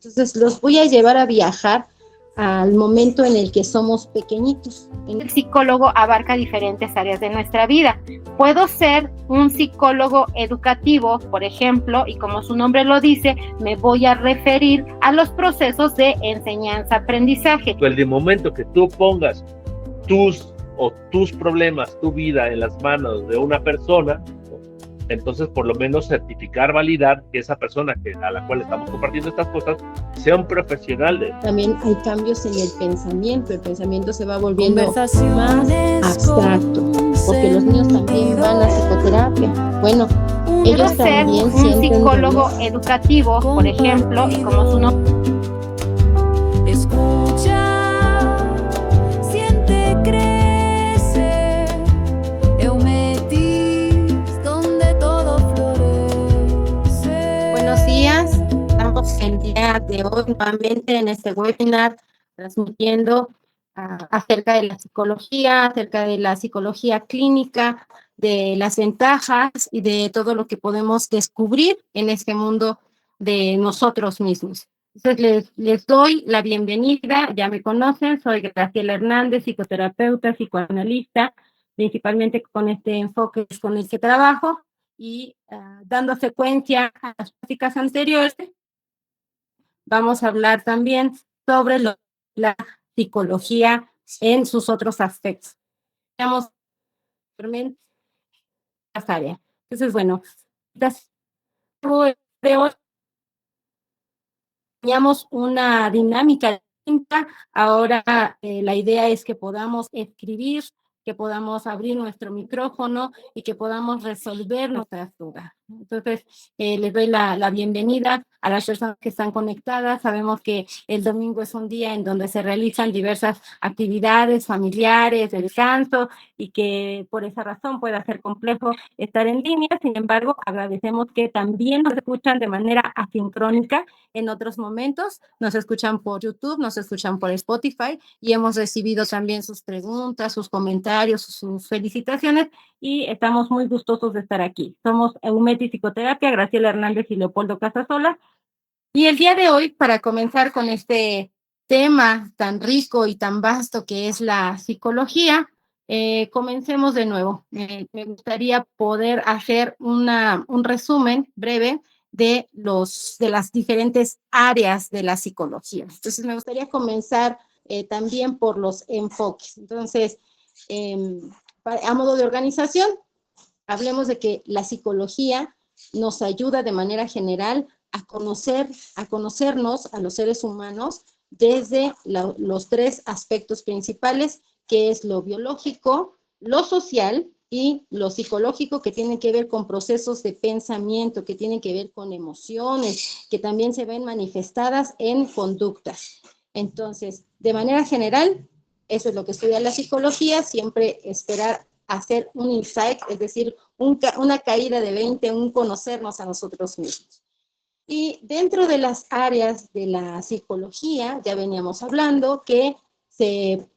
Entonces los voy a llevar a viajar al momento en el que somos pequeñitos. El psicólogo abarca diferentes áreas de nuestra vida. Puedo ser un psicólogo educativo, por ejemplo, y como su nombre lo dice, me voy a referir a los procesos de enseñanza-aprendizaje. El momento que tú pongas tus problemas, tu vida en las manos de una persona, entonces por lo menos certificar, validar que esa persona a la cual estamos compartiendo estas cosas sea un profesional. También hay cambios en el pensamiento se va volviendo más abstracto, porque los niños también van a psicoterapia. Bueno, ellos también un psicólogo educativo, por ejemplo, y como su nombre. Escucha, siente, crece, eu metis donde todo florece. Buenos días, estamos el día de hoy nuevamente en este webinar transmitiendo acerca de la psicología clínica, de las ventajas y de todo lo que podemos descubrir en este mundo de nosotros mismos. Entonces les doy la bienvenida, ya me conocen, soy Graciela Hernández, psicoterapeuta, psicoanalista, principalmente con este enfoque con el que trabajo y dando secuencia a las prácticas anteriores, vamos a hablar también sobre la psicología en sus otros aspectos. Veamos las áreas. Entonces, bueno, teníamos una dinámica distinta. Ahora la idea es que podamos escribir, que podamos abrir nuestro micrófono y que podamos resolver nuestras dudas. Entonces, les doy la bienvenida a las personas que están conectadas. Sabemos que el domingo es un día en donde se realizan diversas actividades familiares, de descanso, y que por esa razón puede ser complejo estar en línea. Sin embargo, agradecemos que también nos escuchan de manera asincrónica en otros momentos. Nos escuchan por YouTube, nos escuchan por Spotify y hemos recibido también sus preguntas, sus comentarios, sus felicitaciones y estamos muy gustosos de estar aquí. Somos Eumeti Psicoterapia, Graciela Hernández y Leopoldo Casasola. Y el día de hoy, para comenzar con este tema tan rico y tan vasto que es la psicología, comencemos de nuevo. Me gustaría poder hacer un resumen breve de las diferentes áreas de la psicología. Entonces, me gustaría comenzar también por los enfoques. Entonces, a modo de organización, hablemos de que la psicología nos ayuda de manera general a conocernos a los seres humanos desde los tres aspectos principales, que es lo biológico, lo social y lo psicológico, que tienen que ver con procesos de pensamiento, que tienen que ver con emociones, que también se ven manifestadas en conductas. Entonces, de manera general, eso es lo que estudia la psicología, siempre esperar hacer un insight, es decir, una caída de 20, un conocernos a nosotros mismos. Y dentro de las áreas de la psicología, ya veníamos hablando que se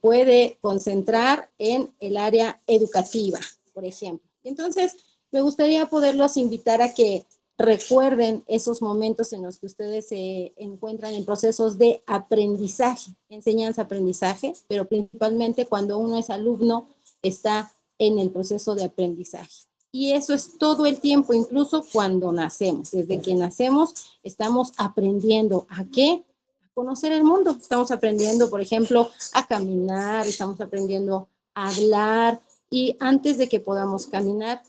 puede concentrar en el área educativa, por ejemplo. Entonces, me gustaría poderlos invitar a que recuerden esos momentos en los que ustedes se encuentran en procesos de aprendizaje, enseñanza-aprendizaje, pero principalmente cuando uno es alumno, está en el proceso de aprendizaje. Y eso es todo el tiempo, incluso cuando nacemos. Desde que nacemos, estamos aprendiendo ¿a qué? A conocer el mundo. Estamos aprendiendo, por ejemplo, a caminar, estamos aprendiendo a hablar, y antes de que podamos caminar,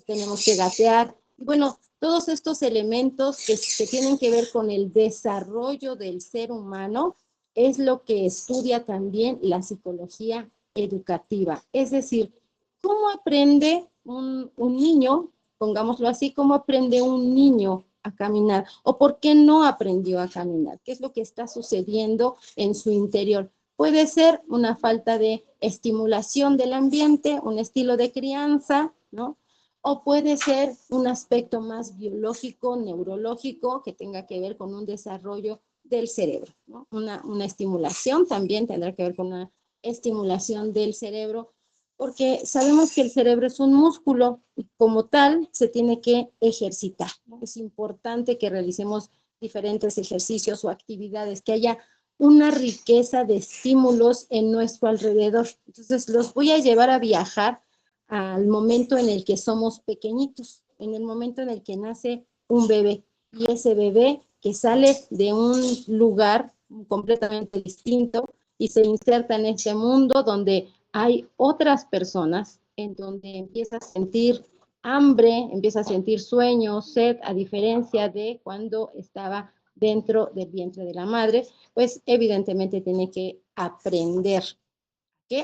tenemos que gatear. Bueno, todos estos elementos que tienen que ver con el desarrollo del ser humano es lo que estudia también la psicología educativa. Es decir, ¿cómo aprende un niño, pongámoslo así, cómo aprende un niño a caminar? ¿O por qué no aprendió a caminar? ¿Qué es lo que está sucediendo en su interior? Puede ser una falta de estimulación del ambiente, un estilo de crianza, ¿no? O puede ser un aspecto más biológico, neurológico, que tenga que ver con un desarrollo del cerebro, ¿no? Una estimulación también tendrá que ver con una estimulación del cerebro, porque sabemos que el cerebro es un músculo y como tal se tiene que ejercitar, ¿no? Es importante que realicemos diferentes ejercicios o actividades, que haya una riqueza de estímulos en nuestro alrededor. Entonces, los voy a llevar a viajar al momento en el que somos pequeñitos, en el momento en el que nace un bebé, y ese bebé que sale de un lugar completamente distinto y se inserta en este mundo donde hay otras personas, en donde empieza a sentir hambre, empieza a sentir sueño, sed, a diferencia de cuando estaba dentro del vientre de la madre, pues evidentemente tiene que aprender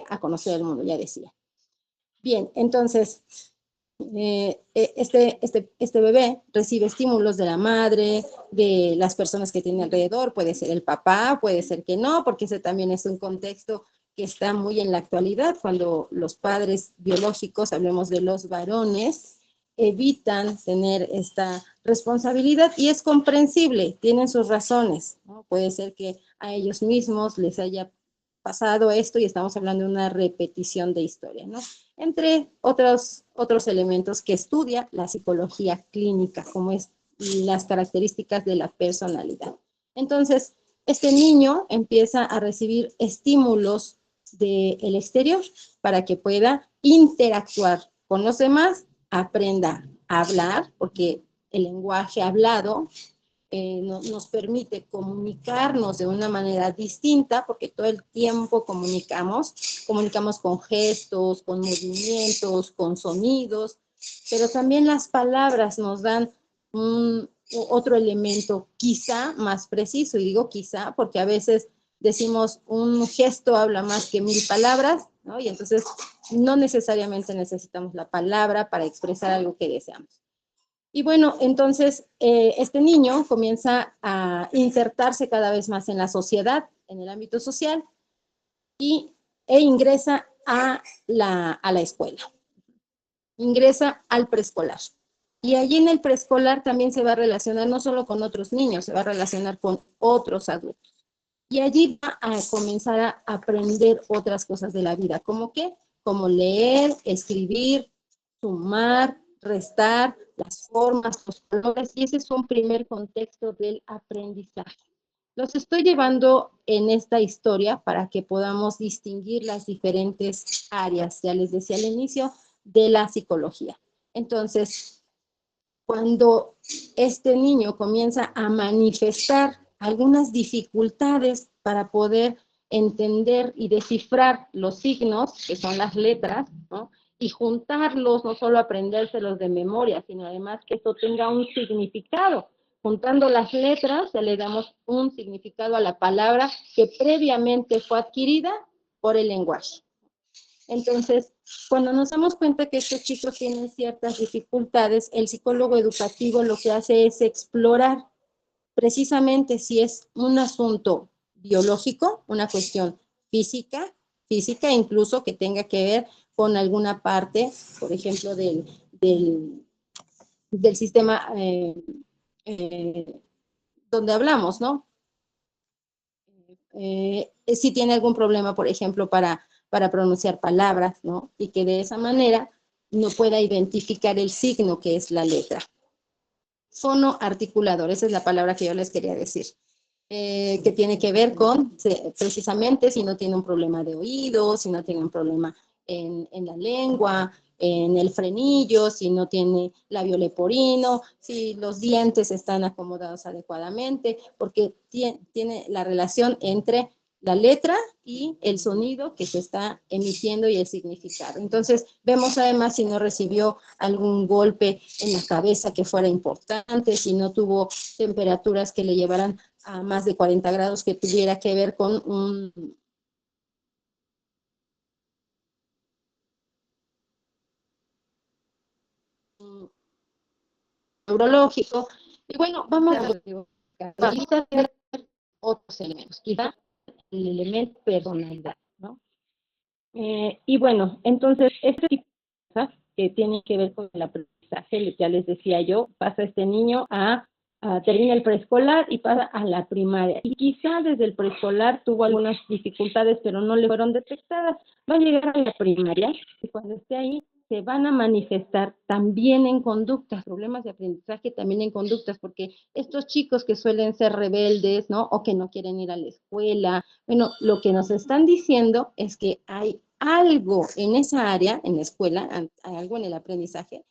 a conocer el mundo, ya decía. Bien, entonces, este bebé recibe estímulos de la madre, de las personas que tiene alrededor, puede ser el papá, puede ser que no, porque ese también es un contexto que está muy en la actualidad, cuando los padres biológicos, hablemos de los varones, evitan tener esta responsabilidad, y es comprensible, tienen sus razones, ¿no? Puede ser que a ellos mismos les haya pasado esto y estamos hablando de una repetición de historia, ¿no? Entre otros elementos que estudia la psicología clínica, como es las características de la personalidad. Entonces, este niño empieza a recibir estímulos del exterior para que pueda interactuar con los demás, aprenda a hablar, porque el lenguaje hablado nos permite comunicarnos de una manera distinta, porque todo el tiempo comunicamos con gestos, con movimientos, con sonidos, pero también las palabras nos dan otro elemento quizá más preciso, y digo quizá porque a veces decimos un gesto habla más que 1000 palabras, ¿no? Y entonces no necesariamente necesitamos la palabra para expresar algo que deseamos. Y bueno, entonces este niño comienza a insertarse cada vez más en la sociedad, en el ámbito social, e ingresa a la escuela. Ingresa al preescolar. Y allí en el preescolar también se va a relacionar no solo con otros niños, se va a relacionar con otros adultos. Y allí va a comenzar a aprender otras cosas de la vida. ¿Cómo qué? Como leer, escribir, sumar, restar, las formas, los colores, y ese es un primer contexto del aprendizaje. Los estoy llevando en esta historia para que podamos distinguir las diferentes áreas, ya les decía al inicio, de la psicología. Entonces, cuando este niño comienza a manifestar algunas dificultades para poder entender y descifrar los signos, que son las letras, ¿no? Y juntarlos, no solo aprendérselos de memoria, sino además que esto tenga un significado. Juntando las letras, ya le damos un significado a la palabra que previamente fue adquirida por el lenguaje. Entonces, cuando nos damos cuenta que estos chicos tienen ciertas dificultades, el psicólogo educativo lo que hace es explorar precisamente si es un asunto biológico, una cuestión física incluso que tenga que ver con alguna parte, por ejemplo, del sistema donde hablamos, ¿no? Si tiene algún problema, por ejemplo, para pronunciar palabras, ¿no? Y que de esa manera no pueda identificar el signo que es la letra. Fonoarticulador, esa es la palabra que yo les quería decir. Que tiene que ver con, precisamente, si no tiene un problema de oído, si no tiene un problema en la lengua, en el frenillo, si no tiene labio leporino, si los dientes están acomodados adecuadamente, porque tiene la relación entre la letra y el sonido que se está emitiendo y el significado. Entonces, vemos además si no recibió algún golpe en la cabeza que fuera importante, si no tuvo temperaturas que le llevaran a más de 40 grados, que tuviera que ver con un neurológico. Y bueno, vamos a ver otros elementos, quizá el elemento personalidad, ¿no? Y bueno, entonces, este tipo de cosas que tienen que ver con el aprendizaje, ya les decía yo, pasa este niño termina el preescolar y pasa a la primaria. Y quizá desde el preescolar tuvo algunas dificultades, pero no le fueron detectadas. Va a llegar a la primaria y cuando esté ahí se van a manifestar también en conductas, problemas de aprendizaje también en conductas, porque estos chicos que suelen ser rebeldes, ¿no? O que no quieren ir a la escuela, bueno, lo que nos están diciendo es que hay algo en esa área, en la escuela, hay algo en el aprendizaje,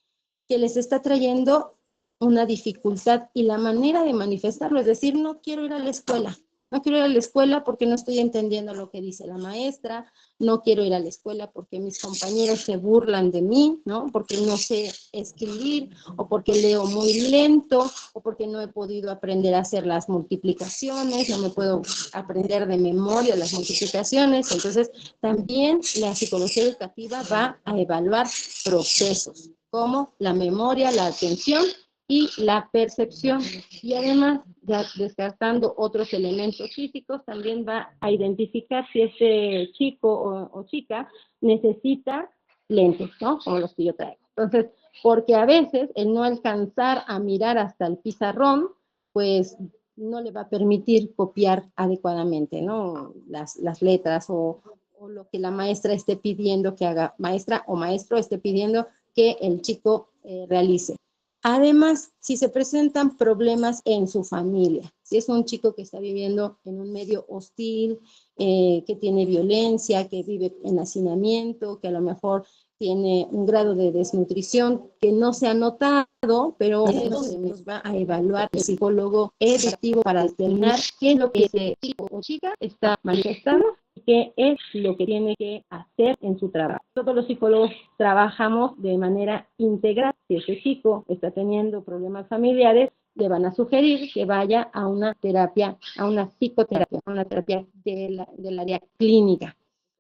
que les está trayendo una dificultad, y la manera de manifestarlo es decir, no quiero ir a la escuela. No quiero ir a la escuela porque no estoy entendiendo lo que dice la maestra, no quiero ir a la escuela porque mis compañeros se burlan de mí, ¿no? Porque no sé escribir, o porque leo muy lento, o porque no he podido aprender a hacer las multiplicaciones, no me puedo aprender de memoria las multiplicaciones. Entonces, también la psicología educativa va a evaluar procesos como la memoria, la atención y la percepción, y además, ya descartando otros elementos físicos, también va a identificar si ese chico o chica necesita lentes, ¿no? Como los que yo traigo. Entonces, porque a veces el no alcanzar a mirar hasta el pizarrón, pues no le va a permitir copiar adecuadamente, ¿no? Las letras o lo que la maestra esté pidiendo que haga, maestra o maestro esté pidiendo que el chico realice. Además, si se presentan problemas en su familia, si es un chico que está viviendo en un medio hostil, que tiene violencia, que vive en hacinamiento, que a lo mejor tiene un grado de desnutrición que no se ha notado, pero eso nos va a evaluar el psicólogo educativo para determinar qué es lo que ese chico o chica está manifestando, qué es lo que tiene que hacer en su trabajo. Todos los psicólogos trabajamos de manera integral. Si ese chico está teniendo problemas familiares, le van a sugerir que vaya a una terapia, a una psicoterapia, a una terapia del área clínica.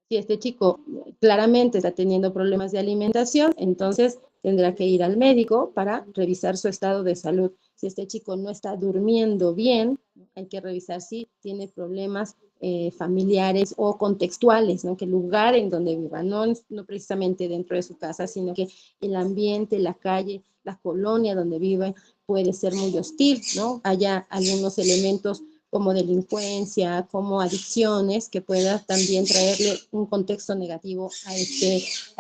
Si este chico claramente está teniendo problemas de alimentación, entonces tendrá que ir al médico para revisar su estado de salud. Si este chico no está durmiendo bien, hay que revisar si tiene problemas familiares o contextuales, ¿no? Que el lugar en donde viva, no precisamente dentro de su casa, sino que el ambiente, la calle, la colonia donde vive puede ser muy hostil, ¿no? Haya algunos elementos como delincuencia, como adicciones, que pueda también traerle un contexto negativo a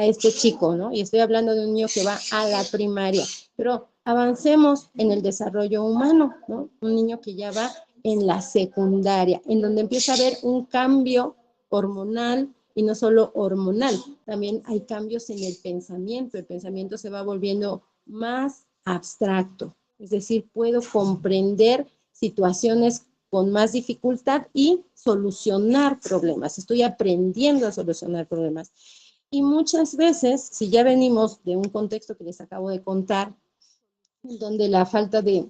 este chico, ¿no? Y estoy hablando de un niño que va a la primaria, pero avancemos en el desarrollo humano, ¿no? Un niño que ya va en la secundaria, en donde empieza a haber un cambio hormonal, y no solo hormonal, también hay cambios en el pensamiento se va volviendo más abstracto, es decir, puedo comprender situaciones con más dificultad y solucionar problemas, estoy aprendiendo a solucionar problemas. Y muchas veces, si ya venimos de un contexto que les acabo de contar, donde la falta de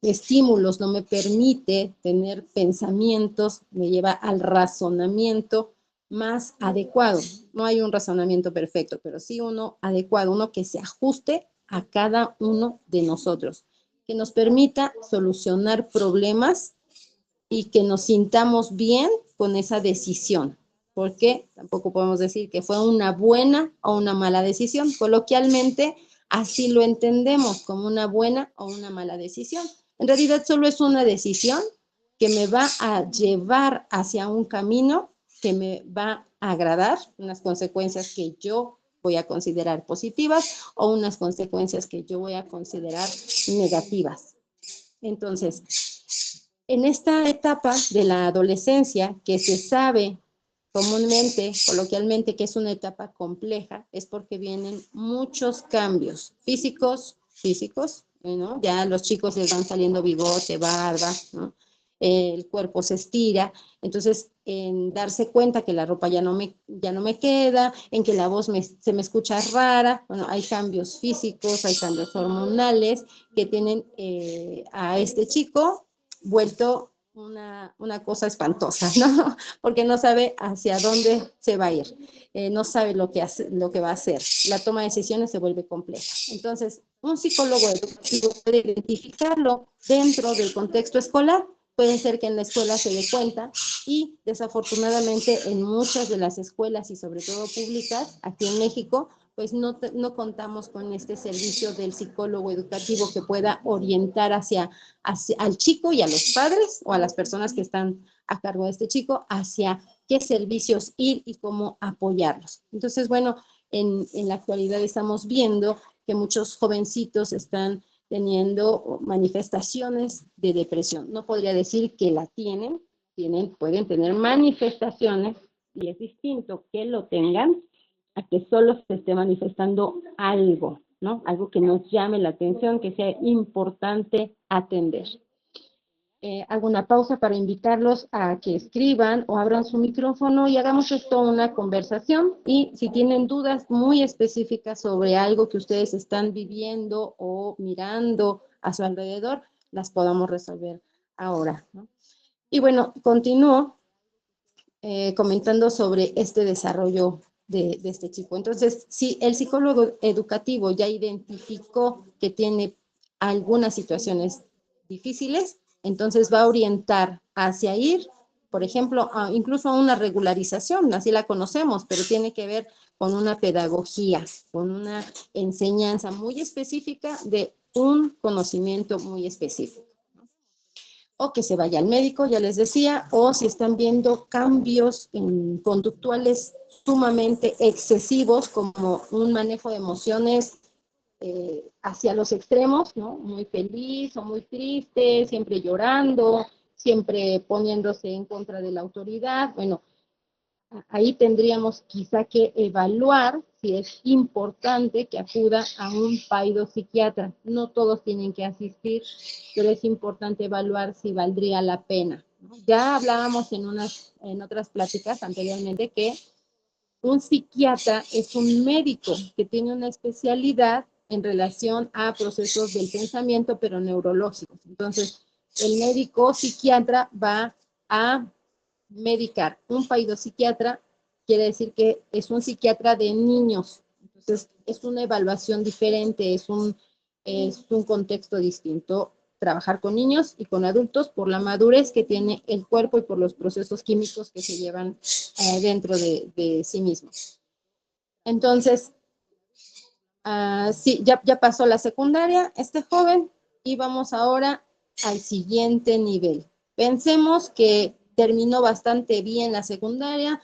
estímulos no me permite tener pensamientos, me lleva al razonamiento más adecuado. No hay un razonamiento perfecto, pero sí uno adecuado, uno que se ajuste a cada uno de nosotros, que nos permita solucionar problemas y que nos sintamos bien con esa decisión, porque tampoco podemos decir que fue una buena o una mala decisión. Coloquialmente, así lo entendemos, como una buena o una mala decisión. En realidad solo es una decisión que me va a llevar hacia un camino que me va a agradar, unas consecuencias que yo voy a considerar positivas o unas consecuencias que yo voy a considerar negativas. Entonces, en esta etapa de la adolescencia, que se sabe comúnmente, coloquialmente, que es una etapa compleja, es porque vienen muchos cambios físicos, ¿no? Ya a los chicos les van saliendo bigote, barba, ¿no? El cuerpo se estira, entonces en darse cuenta que la ropa ya no me queda, en que la voz se me escucha rara, bueno, hay cambios físicos, hay cambios hormonales que tienen a este chico vuelto una cosa espantosa, ¿no? Porque no sabe hacia dónde se va a ir, no sabe lo que va a hacer, la toma de decisiones se vuelve compleja. Entonces, un psicólogo educativo puede identificarlo dentro del contexto escolar. Puede ser que en la escuela se dé cuenta, y desafortunadamente en muchas de las escuelas y sobre todo públicas aquí en México, pues no contamos con este servicio del psicólogo educativo que pueda orientar hacia al chico y a los padres o a las personas que están a cargo de este chico hacia qué servicios ir y cómo apoyarlos. Entonces, bueno, en la actualidad estamos viendo que muchos jovencitos están teniendo manifestaciones de depresión. No podría decir que la tienen, pueden tener manifestaciones, y es distinto que lo tengan a que solo se esté manifestando algo, ¿no? Algo que nos llame la atención, que sea importante atender. Hago una pausa para invitarlos a que escriban o abran su micrófono y hagamos esto una conversación, y si tienen dudas muy específicas sobre algo que ustedes están viviendo o mirando a su alrededor, las podamos resolver ahora, ¿no? Y bueno, continúo comentando sobre este desarrollo de este chico. Entonces, si el psicólogo educativo ya identificó que tiene algunas situaciones difíciles, entonces va a orientar hacia ir, por ejemplo, incluso a una regularización, así la conocemos, pero tiene que ver con una pedagogía, con una enseñanza muy específica de un conocimiento muy específico. O que se vaya al médico, ya les decía, o si están viendo cambios conductuales sumamente excesivos, como un manejo de emociones hacia los extremos, ¿no? Muy feliz o muy triste, siempre llorando, siempre poniéndose en contra de la autoridad. Bueno, ahí tendríamos quizá que evaluar si es importante que acuda a un psiquiatra. No todos tienen que asistir, pero es importante evaluar si valdría la pena, ¿no? Ya hablábamos en otras pláticas anteriormente que un psiquiatra es un médico que tiene una especialidad en relación a procesos del pensamiento, pero neurológicos. Entonces, el médico psiquiatra va a medicar. Un psiquiatra quiere decir que es un psiquiatra de niños. Entonces, es una evaluación diferente, es un contexto distinto trabajar con niños y con adultos por la madurez que tiene el cuerpo y por los procesos químicos que se llevan dentro de sí mismos. Entonces, sí, ya pasó la secundaria este joven, y vamos ahora al siguiente nivel. Pensemos que terminó bastante bien la secundaria,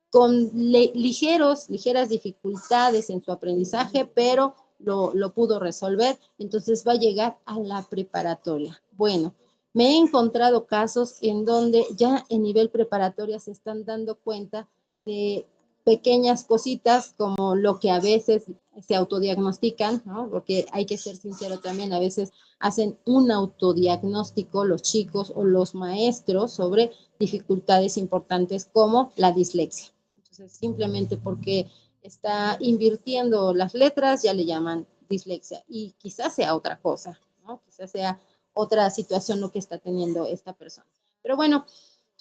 con ligeras dificultades en su aprendizaje, pero lo pudo resolver. Entonces va a llegar a la preparatoria. Bueno, me he encontrado casos en donde ya en nivel preparatoria se están dando cuenta de pequeñas cositas como lo que a veces se autodiagnostican, ¿no? Porque hay que ser sincero también, a veces hacen un autodiagnóstico los chicos o los maestros sobre dificultades importantes como la dislexia. Entonces, simplemente porque está invirtiendo las letras ya le llaman dislexia, y quizás sea otra cosa, ¿no? Quizás sea otra situación lo que está teniendo esta persona. Pero bueno,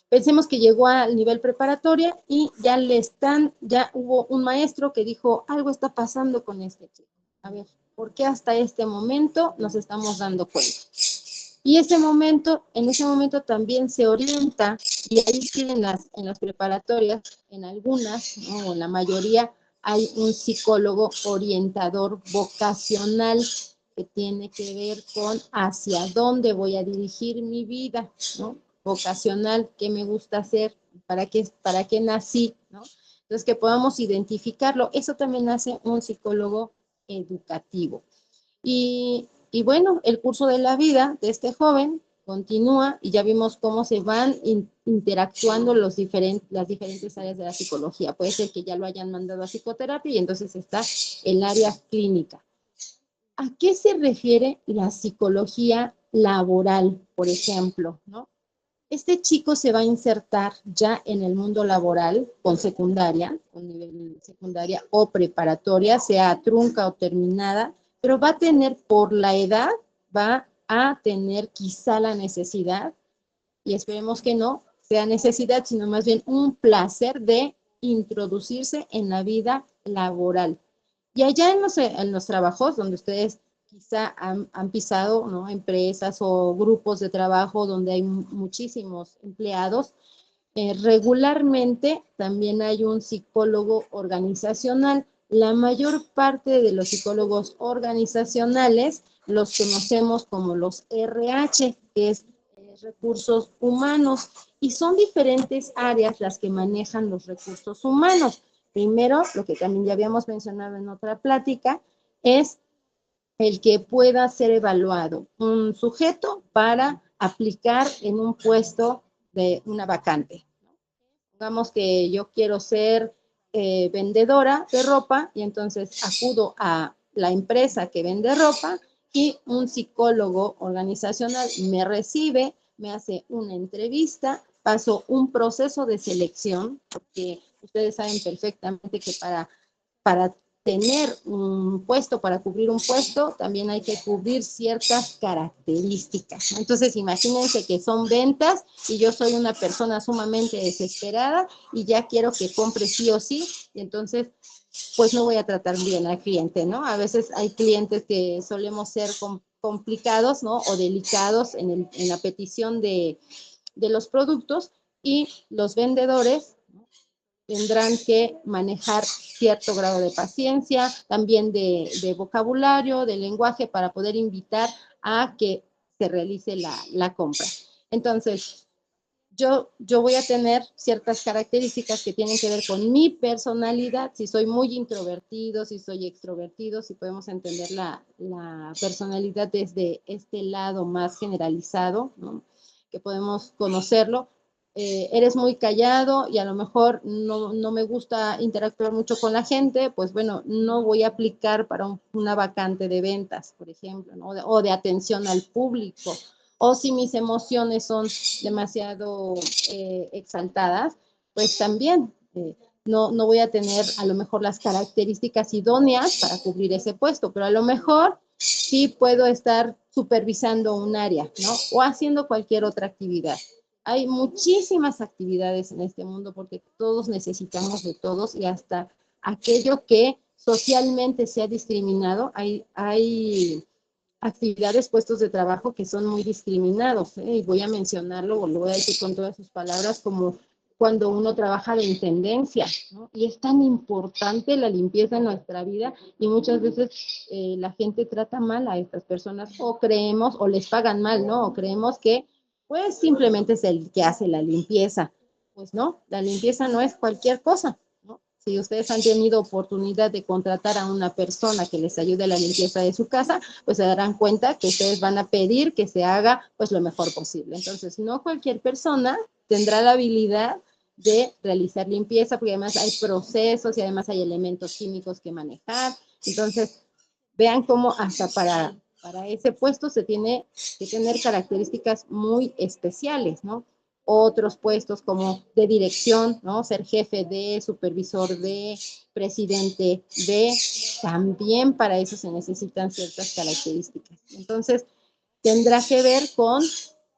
pensemos que llegó al nivel preparatoria y ya hubo un maestro que dijo, algo está pasando con este chico. A ver, ¿por qué hasta este momento nos estamos dando cuenta? Y en ese momento también se orienta, y ahí sí en las preparatorias, en algunas, ¿no? O en la mayoría, hay un psicólogo orientador vocacional que tiene que ver con hacia dónde voy a dirigir mi vida, ¿no? Vocacional, qué me gusta hacer, para qué nací, ¿no? Entonces, que podamos identificarlo. Eso también hace un psicólogo educativo. Y bueno, el curso de la vida de este joven continúa, y ya vimos cómo se van interactuando las diferentes áreas de la psicología. Puede ser que ya lo hayan mandado a psicoterapia y entonces está el área clínica. ¿A qué se refiere la psicología laboral, por ejemplo, ¿no? Este chico se va a insertar ya en el mundo laboral con nivel secundaria o preparatoria, sea trunca o terminada, pero va a tener, por la edad, va a tener quizá la necesidad, y esperemos que no sea necesidad, sino más bien un placer de introducirse en la vida laboral. Y allá en los trabajos donde ustedes quizá han pisado, ¿no? Empresas o grupos de trabajo donde hay muchísimos empleados, regularmente también hay un psicólogo organizacional. La mayor parte de los psicólogos organizacionales los conocemos como los RH, que es recursos humanos, y son diferentes áreas las que manejan los recursos humanos. Primero, lo que también ya habíamos mencionado en otra plática, es el que pueda ser evaluado un sujeto para aplicar en un puesto de una vacante. Digamos que yo quiero ser vendedora de ropa y entonces acudo a la empresa que vende ropa y un psicólogo organizacional me recibe, me hace una entrevista, paso un proceso de selección, porque ustedes saben perfectamente que para tener un puesto, para cubrir un puesto, también hay que cubrir ciertas características. Entonces, imagínense que son ventas y yo soy una persona sumamente desesperada y ya quiero que compre sí o sí, y entonces, pues no voy a tratar bien al cliente, ¿no? A veces hay clientes que solemos ser complicados, ¿no? O delicados en la petición de los productos y los vendedores tendrán que manejar cierto grado de paciencia, también de vocabulario, de lenguaje, para poder invitar a que se realice la compra. Entonces, yo voy a tener ciertas características que tienen que ver con mi personalidad, si soy muy introvertido, si soy extrovertido, si podemos entender la personalidad desde este lado más generalizado, ¿no? Que podemos conocerlo. Eres muy callado y a lo mejor no me gusta interactuar mucho con la gente, pues bueno, no voy a aplicar para una vacante de ventas, por ejemplo, ¿no? O de atención al público. O si mis emociones son demasiado exaltadas, pues también no voy a tener a lo mejor las características idóneas para cubrir ese puesto, pero a lo mejor sí puedo estar supervisando un área, ¿no? O haciendo cualquier otra actividad. Hay muchísimas actividades en este mundo porque todos necesitamos de todos y hasta aquello que socialmente se ha discriminado, hay actividades, puestos de trabajo que son muy discriminados, y voy a mencionarlo, o lo voy a decir con todas sus palabras, como cuando uno trabaja de intendencia, ¿no? Y es tan importante la limpieza en nuestra vida y muchas veces la gente trata mal a estas personas o creemos, o les pagan mal, ¿no? O creemos que pues simplemente es el que hace la limpieza. Pues no, la limpieza no es cualquier cosa, ¿no? Si ustedes han tenido oportunidad de contratar a una persona que les ayude a la limpieza de su casa, pues se darán cuenta que ustedes van a pedir que se haga pues lo mejor posible. Entonces, no cualquier persona tendrá la habilidad de realizar limpieza, porque además hay procesos y además hay elementos químicos que manejar. Entonces, vean cómo hasta para ese puesto se tiene que tener características muy especiales, ¿no? Otros puestos como de dirección, ¿no? Ser jefe de, supervisor de, presidente de, también para eso se necesitan ciertas características. Entonces, tendrá que ver con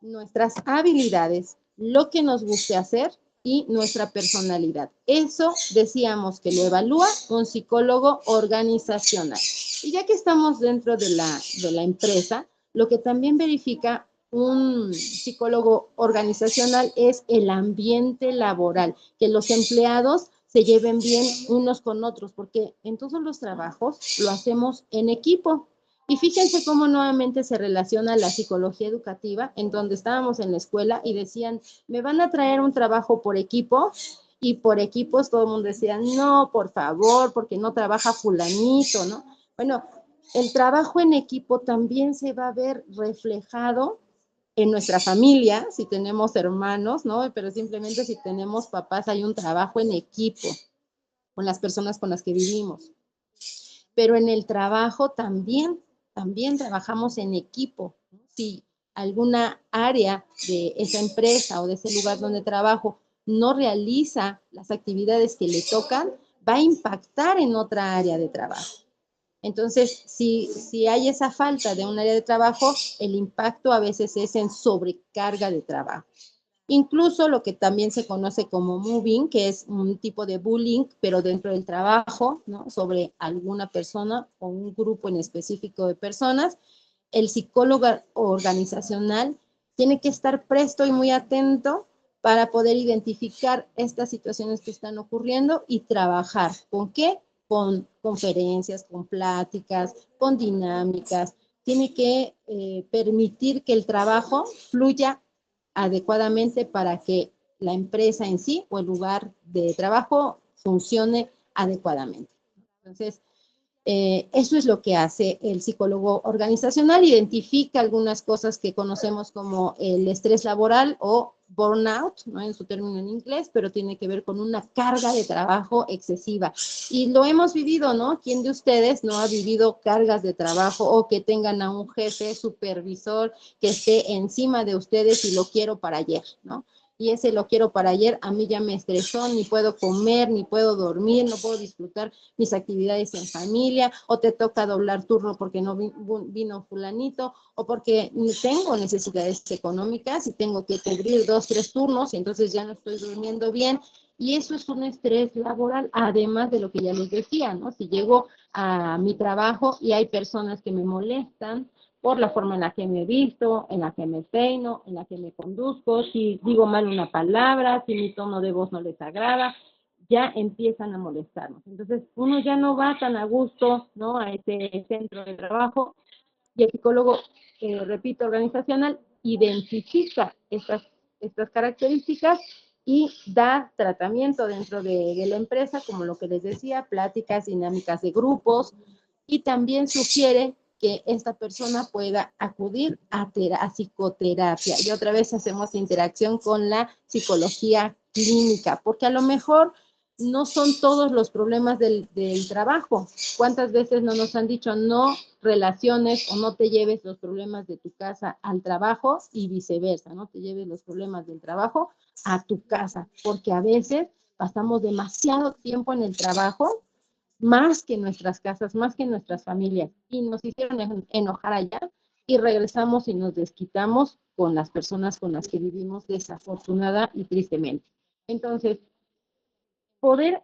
nuestras habilidades, lo que nos guste hacer y nuestra personalidad. Eso decíamos que lo evalúa un psicólogo organizacional. Y ya que estamos dentro de la empresa, lo que también verifica un psicólogo organizacional es el ambiente laboral, que los empleados se lleven bien unos con otros, porque en todos los trabajos lo hacemos en equipo. Y fíjense cómo nuevamente se relaciona la psicología educativa, en donde estábamos en la escuela y decían, me van a traer un trabajo por equipo, y por equipos todo el mundo decía, no, por favor, porque no trabaja fulanito, ¿no? Bueno, el trabajo en equipo también se va a ver reflejado en nuestra familia, si tenemos hermanos, ¿no? Pero simplemente si tenemos papás, hay un trabajo en equipo con las personas con las que vivimos. Pero en el trabajo también trabajamos en equipo. Si alguna área de esa empresa o de ese lugar donde trabajo no realiza las actividades que le tocan, va a impactar en otra área de trabajo. Entonces, si hay esa falta de un área de trabajo, el impacto a veces es en sobrecarga de trabajo. Incluso lo que también se conoce como mobbing, que es un tipo de bullying, pero dentro del trabajo, ¿no? Sobre alguna persona o un grupo en específico de personas, el psicólogo organizacional tiene que estar presto y muy atento para poder identificar estas situaciones que están ocurriendo y trabajar. ¿Con qué? Con conferencias, con pláticas, con dinámicas. Tiene que permitir que el trabajo fluya adecuadamente para que la empresa en sí o el lugar de trabajo funcione adecuadamente. Entonces, eso es lo que hace el psicólogo organizacional, identifica algunas cosas que conocemos como el estrés laboral o burnout, ¿no? En su término en inglés, pero tiene que ver con una carga de trabajo excesiva. Y lo hemos vivido, ¿no? ¿Quién de ustedes no ha vivido cargas de trabajo o que tengan a un jefe supervisor que esté encima de ustedes y lo quiero para ayer, ¿no? Y ese lo quiero para ayer, a mí ya me estresó, ni puedo comer, ni puedo dormir, no puedo disfrutar mis actividades en familia, o te toca doblar turno porque no vino fulanito, o porque tengo necesidades económicas y tengo que cubrir 2, 3 turnos, y entonces ya no estoy durmiendo bien, y eso es un estrés laboral, además de lo que ya les decía, ¿no? Si llego a mi trabajo y hay personas que me molestan, por la forma en la que me he visto, en la que me peino, en la que me conduzco, si digo mal una palabra, si mi tono de voz no les agrada, ya empiezan a molestarnos. Entonces, uno ya no va tan a gusto, ¿no? A ese centro de trabajo y el psicólogo, repito, organizacional, identifica estas características y da tratamiento dentro de la empresa, como lo que les decía, pláticas, dinámicas de grupos, y también sugiere que esta persona pueda acudir a psicoterapia. Y otra vez hacemos interacción con la psicología clínica, porque a lo mejor no son todos los problemas del trabajo. ¿Cuántas veces no nos han dicho no relaciones o no te lleves los problemas de tu casa al trabajo y viceversa, no te lleves los problemas del trabajo a tu casa? Porque a veces pasamos demasiado tiempo en el trabajo, más que en nuestras casas, más que en nuestras familias, y nos hicieron enojar allá y regresamos y nos desquitamos con las personas con las que vivimos desafortunada y tristemente. Entonces, poder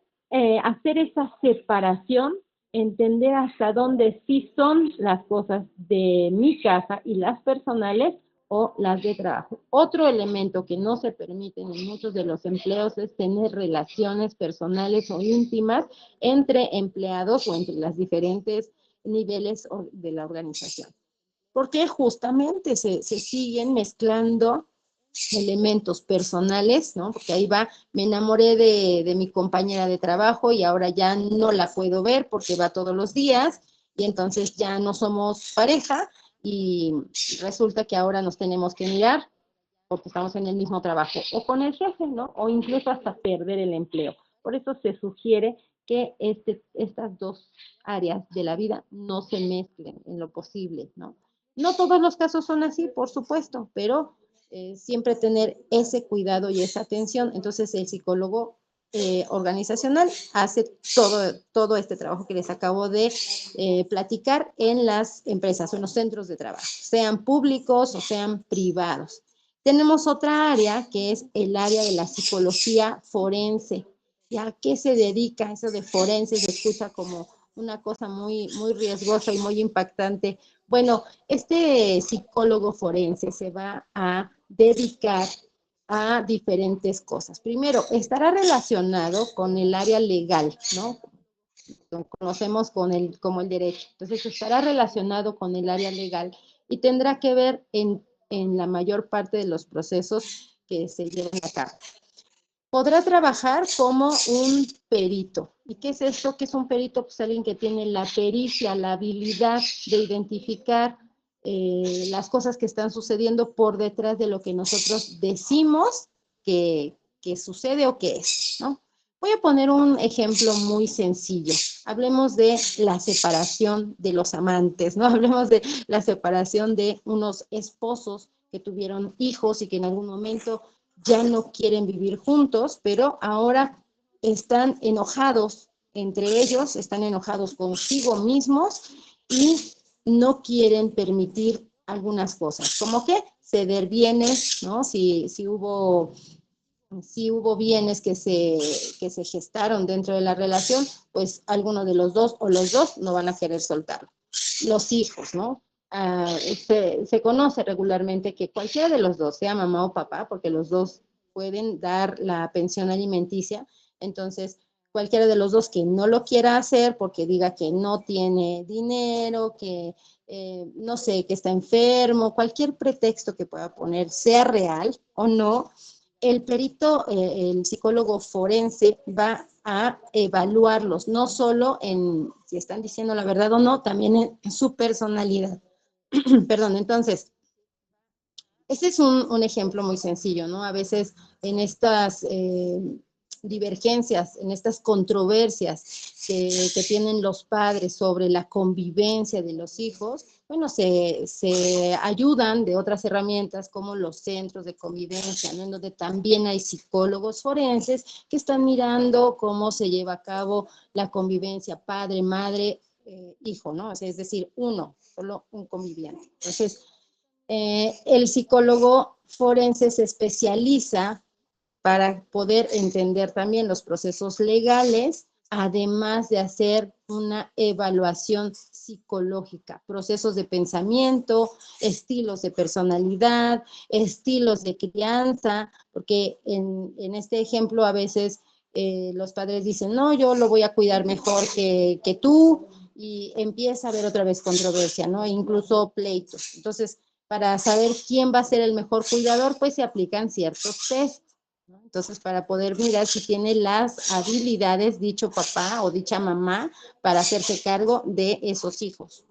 hacer esa separación, entender hasta dónde sí son las cosas de mi casa y las personales o las de trabajo. Otro elemento que no se permite en muchos de los empleos es tener relaciones personales o íntimas entre empleados o entre los diferentes niveles de la organización. Porque justamente se siguen mezclando elementos personales, ¿no? Porque ahí va, me enamoré de mi compañera de trabajo y ahora ya no la puedo ver porque va todos los días y entonces ya no somos pareja y resulta que ahora nos tenemos que mirar porque estamos en el mismo trabajo o con el jefe, ¿no? O incluso hasta perder el empleo. Por eso se sugiere que estas dos áreas de la vida no se mezclen en lo posible, ¿no? No todos los casos son así, por supuesto, pero siempre tener ese cuidado y esa atención. Entonces el psicólogo organizacional hace todo este trabajo que les acabo de platicar en las empresas o en los centros de trabajo, sean públicos o sean privados. Tenemos otra área que es el área de la psicología forense. ¿Y a qué se dedica eso de forense? Se escucha como una cosa muy, muy riesgosa y muy impactante. Bueno, este psicólogo forense se va a dedicar a diferentes cosas. Primero, estará relacionado con el área legal, ¿no? Lo conocemos como el derecho. Entonces, estará relacionado con el área legal y tendrá que ver en la mayor parte de los procesos que se llevan a cabo. Podrá trabajar como un perito. ¿Y qué es esto? ¿Qué es un perito? Pues alguien que tiene la pericia, la habilidad de identificar las cosas que están sucediendo por detrás de lo que nosotros decimos que sucede o que es, ¿no? Voy a poner un ejemplo muy sencillo. Hablemos de la separación de los amantes, ¿no? Hablemos de la separación de unos esposos que tuvieron hijos y que en algún momento ya no quieren vivir juntos, pero ahora están enojados entre ellos, están enojados consigo mismos y no quieren permitir algunas cosas, como que ceder bienes, ¿no? Si hubo bienes que se gestaron dentro de la relación, pues alguno de los dos o los dos no van a querer soltarlo. Los hijos, ¿no? Se conoce regularmente que cualquiera de los dos, sea mamá o papá, porque los dos pueden dar la pensión alimenticia, entonces cualquiera de los dos que no lo quiera hacer porque diga que no tiene dinero, que no sé, que está enfermo, cualquier pretexto que pueda poner, sea real o no, el perito, el psicólogo forense va a evaluarlos, no solo en si están diciendo la verdad o no, también en su personalidad. Perdón, entonces, este es un ejemplo muy sencillo, ¿no? A veces en estas divergencias, en estas controversias que tienen los padres sobre la convivencia de los hijos, bueno, se ayudan de otras herramientas como los centros de convivencia, ¿no? En donde también hay psicólogos forenses que están mirando cómo se lleva a cabo la convivencia padre, madre, hijo, ¿no? O sea, es decir, solo un conviviente. Entonces, el psicólogo forense se especializa para poder entender también los procesos legales, además de hacer una evaluación psicológica, procesos de pensamiento, estilos de personalidad, estilos de crianza, porque en este ejemplo a veces los padres dicen, no, yo lo voy a cuidar mejor que tú, y empieza a haber otra vez controversia, ¿no? E incluso pleitos. Entonces, para saber quién va a ser el mejor cuidador, pues se aplican ciertos test, ¿no? Entonces, para poder mirar si tiene las habilidades dicho papá o dicha mamá para hacerse cargo de esos hijos.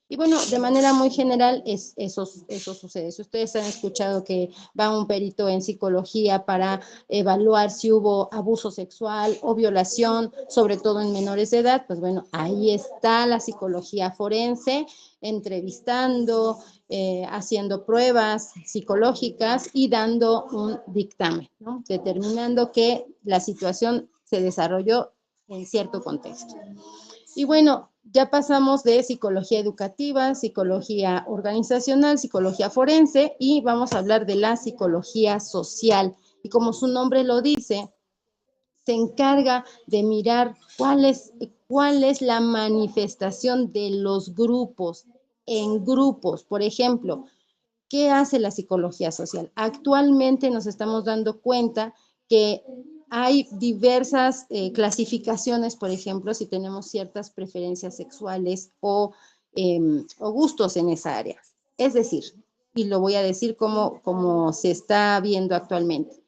Y bueno, de manera muy general, eso sucede. Si ustedes han escuchado que va un perito en psicología para evaluar si hubo abuso sexual o violación, sobre todo en menores de edad, pues bueno, ahí está la psicología forense, entrevistando, haciendo pruebas psicológicas y dando un dictamen, ¿no? Determinando que la situación se desarrolló en cierto contexto. Y bueno, ya pasamos de psicología educativa, psicología organizacional, psicología forense y vamos a hablar de la psicología social. Y como su nombre lo dice, se encarga de mirar cuál es la manifestación de los grupos en grupos. Por ejemplo, ¿qué hace la psicología social? Actualmente nos estamos dando cuenta que hay diversas clasificaciones, por ejemplo, si tenemos ciertas preferencias sexuales o gustos en esa área. Es decir, y lo voy a decir como se está viendo actualmente.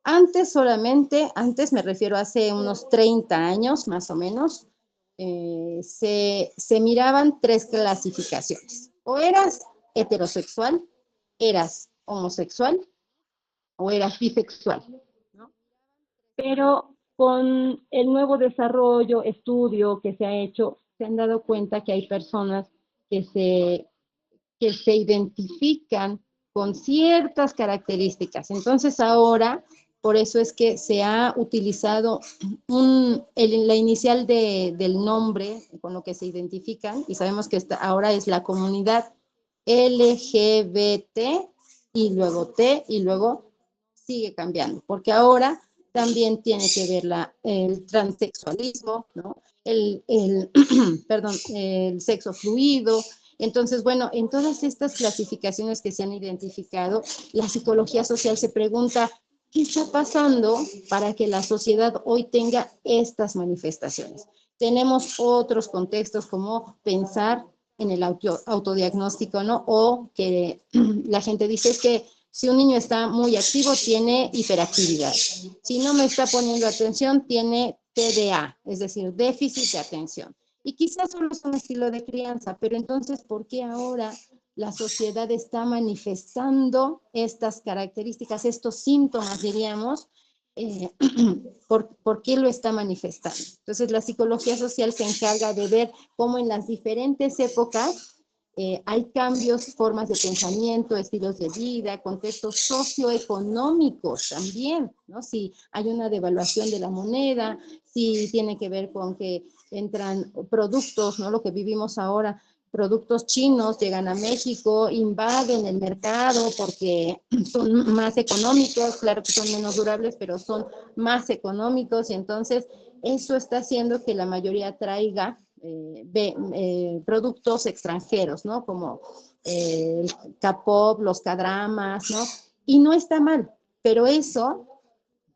Antes me refiero a hace unos 30 años más o menos, se miraban 3 clasificaciones. O eras heterosexual, eras homosexual o eras bisexual, ¿no? Pero con el nuevo desarrollo, estudio que se ha hecho, se han dado cuenta que hay personas que se identifican con ciertas características. Entonces ahora, por eso es que se ha utilizado la inicial del nombre con lo que se identifican, y sabemos que ahora es la comunidad LGBT, y luego T, y luego sigue cambiando, porque ahora también tiene que ver el transexualismo, ¿no? Perdón, el sexo fluido. Entonces, bueno, en todas estas clasificaciones que se han identificado, la psicología social se pregunta, ¿qué está pasando para que la sociedad hoy tenga estas manifestaciones? Tenemos otros contextos como pensar en el autodiagnóstico, ¿no? O que la gente dice es que si un niño está muy activo, tiene hiperactividad. Si no me está poniendo atención, tiene TDA, es decir, déficit de atención. Y quizás solo es un estilo de crianza, pero entonces, ¿por qué ahora la sociedad está manifestando estas características, estos síntomas, diríamos? ¿Por qué lo está manifestando? Entonces, la psicología social se encarga de ver cómo en las diferentes épocas hay cambios, formas de pensamiento, estilos de vida, contextos socioeconómicos también, ¿no? Si hay una devaluación de la moneda, si tiene que ver con que entran productos, ¿no? Lo que vivimos ahora, productos chinos llegan a México, invaden el mercado porque son más económicos, claro que son menos durables, pero son más económicos, y entonces eso está haciendo que la mayoría traiga productos extranjeros, ¿no? Como el K-pop, los K-dramas, ¿no? Y no está mal, pero eso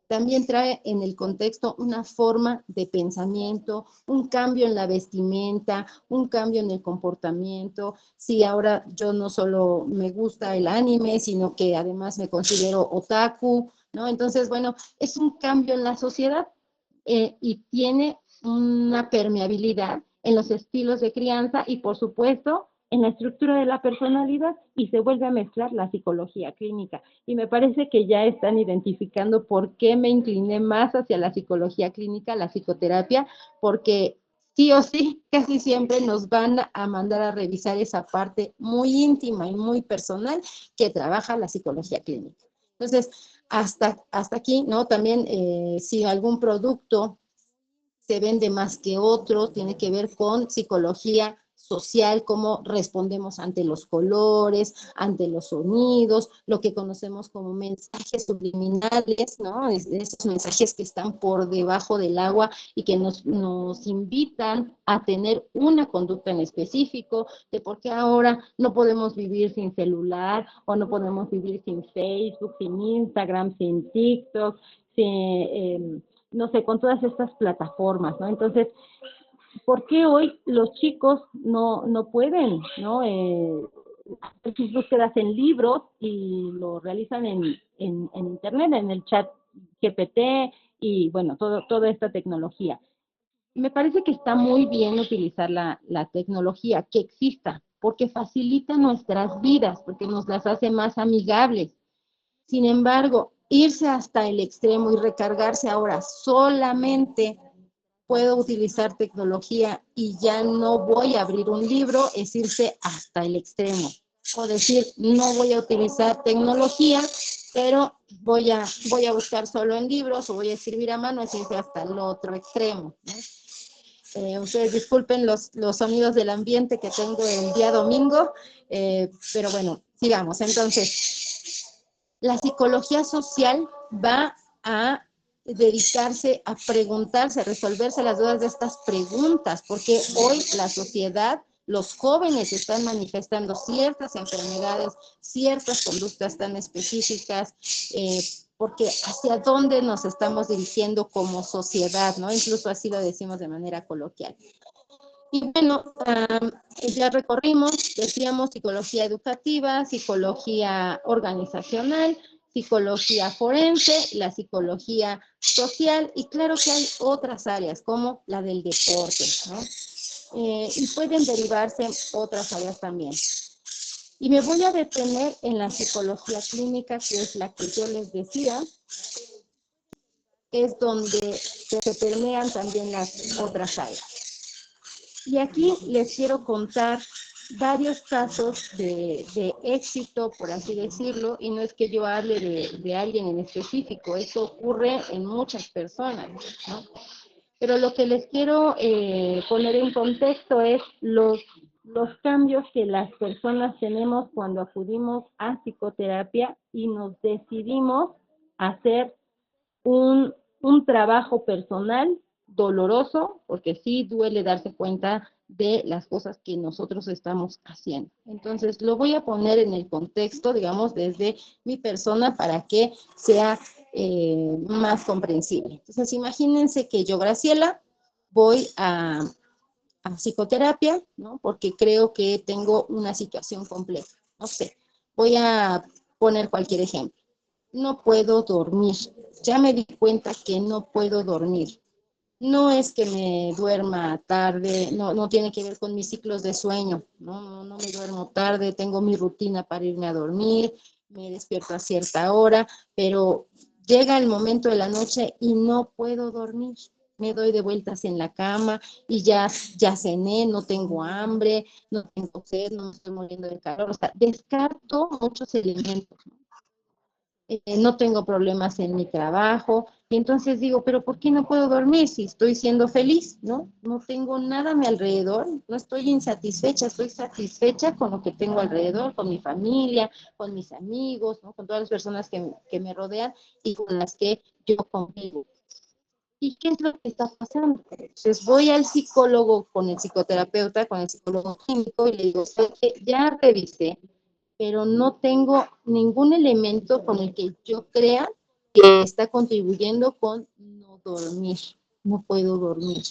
también trae en el contexto una forma de pensamiento, un cambio en la vestimenta, un cambio en el comportamiento. Sí, ahora yo no solo me gusta el anime, sino que además me considero otaku, ¿no? Entonces, bueno, es un cambio en la sociedad. y tiene una permeabilidad en los estilos de crianza y, por supuesto, en la estructura de la personalidad, y se vuelve a mezclar la psicología clínica. Y me parece que ya están identificando por qué me incliné más hacia la psicología clínica, la psicoterapia, porque sí o sí, casi siempre nos van a mandar a revisar esa parte muy íntima y muy personal que trabaja la psicología clínica. Entonces, hasta aquí, ¿no? También si algún producto se vende más que otro, tiene que ver con psicología social, cómo respondemos ante los colores, ante los sonidos, lo que conocemos como mensajes subliminales, ¿no? Esos mensajes que están por debajo del agua y que nos invitan a tener una conducta en específico, de por qué ahora no podemos vivir sin celular, o no podemos vivir sin Facebook, sin Instagram, sin TikTok, sin... no sé, con todas estas plataformas, ¿no? Entonces, ¿por qué hoy los chicos no pueden, ¿no? Hacer sus búsquedas en libros y lo realizan en internet, en el chat GPT y, bueno, toda esta tecnología. Me parece que está muy bien utilizar la tecnología, que exista, porque facilita nuestras vidas, porque nos las hace más amigables. Sin embargo, irse hasta el extremo y recargarse ahora solamente puedo utilizar tecnología y ya no voy a abrir un libro, es irse hasta el extremo. O decir, no voy a utilizar tecnología, pero voy a buscar solo en libros o voy a escribir a mano, es irse hasta el otro extremo, ¿no? Ustedes disculpen los sonidos del ambiente que tengo el día domingo, pero bueno, sigamos. Entonces, la psicología social va a dedicarse a preguntarse, a resolverse las dudas de estas preguntas, porque hoy la sociedad, los jóvenes están manifestando ciertas enfermedades, ciertas conductas tan específicas, porque hacia dónde nos estamos dirigiendo como sociedad, ¿no? Incluso así lo decimos de manera coloquial. Y bueno, ya recorrimos, decíamos, psicología educativa, psicología organizacional, psicología forense, la psicología social, y claro que hay otras áreas como la del deporte, ¿no? Y pueden derivarse otras áreas también. Y me voy a detener en la psicología clínica, que es la que yo les decía, es donde se permean también las otras áreas. Y aquí les quiero contar varios casos de éxito, por así decirlo, y no es que yo hable de alguien en específico, eso ocurre en muchas personas, ¿no? Pero lo que les quiero poner en contexto es los cambios que las personas tenemos cuando acudimos a psicoterapia y nos decidimos hacer un trabajo personal doloroso, porque sí duele darse cuenta de las cosas que nosotros estamos haciendo. Entonces, lo voy a poner en el contexto, digamos, desde mi persona para que sea más comprensible. Entonces, imagínense que yo, Graciela, voy a psicoterapia, ¿no? Porque creo que tengo una situación compleja. No sé, voy a poner cualquier ejemplo. No puedo dormir. Ya me di cuenta que no puedo dormir. No es que me duerma tarde, no tiene que ver con mis ciclos de sueño, no me duermo tarde, tengo mi rutina para irme a dormir, me despierto a cierta hora, pero llega el momento de la noche y no puedo dormir. Me doy de vueltas en la cama y ya cené, no tengo hambre, no tengo sed, no me estoy muriendo de calor, o sea, descarto muchos elementos. No tengo problemas en mi trabajo, y entonces digo, pero ¿por qué no puedo dormir si estoy siendo feliz? ¿No? No tengo nada a mi alrededor, no estoy insatisfecha, estoy satisfecha con lo que tengo alrededor, con mi familia, con mis amigos, ¿no? Con todas las personas que me rodean y con las que yo convivo. ¿Y qué es lo que está pasando? Entonces voy al psicólogo, con el psicoterapeuta, con el psicólogo clínico y le digo, ya revisé, pero no tengo ningún elemento con el que yo crea que está contribuyendo con no dormir, no puedo dormir.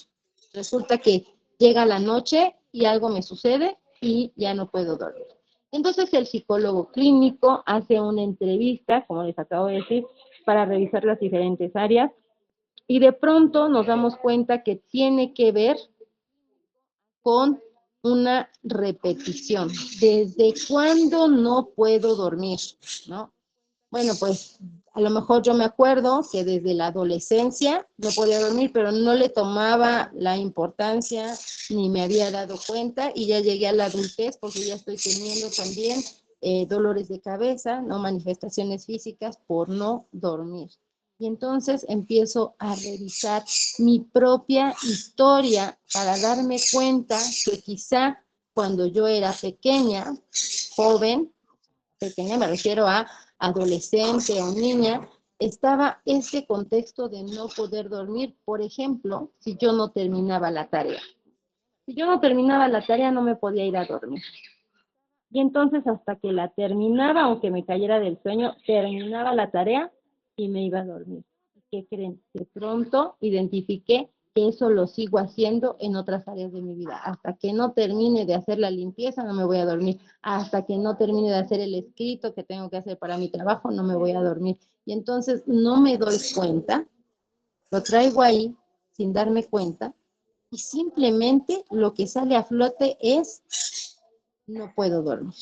Resulta que llega la noche y algo me sucede y ya no puedo dormir. Entonces el psicólogo clínico hace una entrevista, como les acabo de decir, para revisar las diferentes áreas Y de pronto nos damos cuenta que tiene que ver con una repetición. ¿Desde cuándo no puedo dormir? ¿No? Bueno, pues a lo mejor yo me acuerdo que desde la adolescencia no podía dormir, pero no le tomaba la importancia ni me había dado cuenta, y ya llegué a la adultez porque ya estoy teniendo también dolores de cabeza, no manifestaciones físicas por no dormir. Y entonces empiezo a revisar mi propia historia para darme cuenta que quizá cuando yo era pequeña, joven, pequeña me refiero a adolescente o niña, estaba ese contexto de no poder dormir, por ejemplo, si yo no terminaba la tarea. Si yo no terminaba la tarea, no me podía ir a dormir. Y entonces hasta que la terminaba, aunque me cayera del sueño, terminaba la tarea y me iba a dormir. ¿Qué creen? De pronto identifiqué que eso lo sigo haciendo en otras áreas de mi vida. Hasta que no termine de hacer la limpieza, no me voy a dormir. Hasta que no termine de hacer el escrito que tengo que hacer para mi trabajo, no me voy a dormir. Y entonces no me doy cuenta, lo traigo ahí sin darme cuenta, y simplemente lo que sale a flote es no puedo dormir.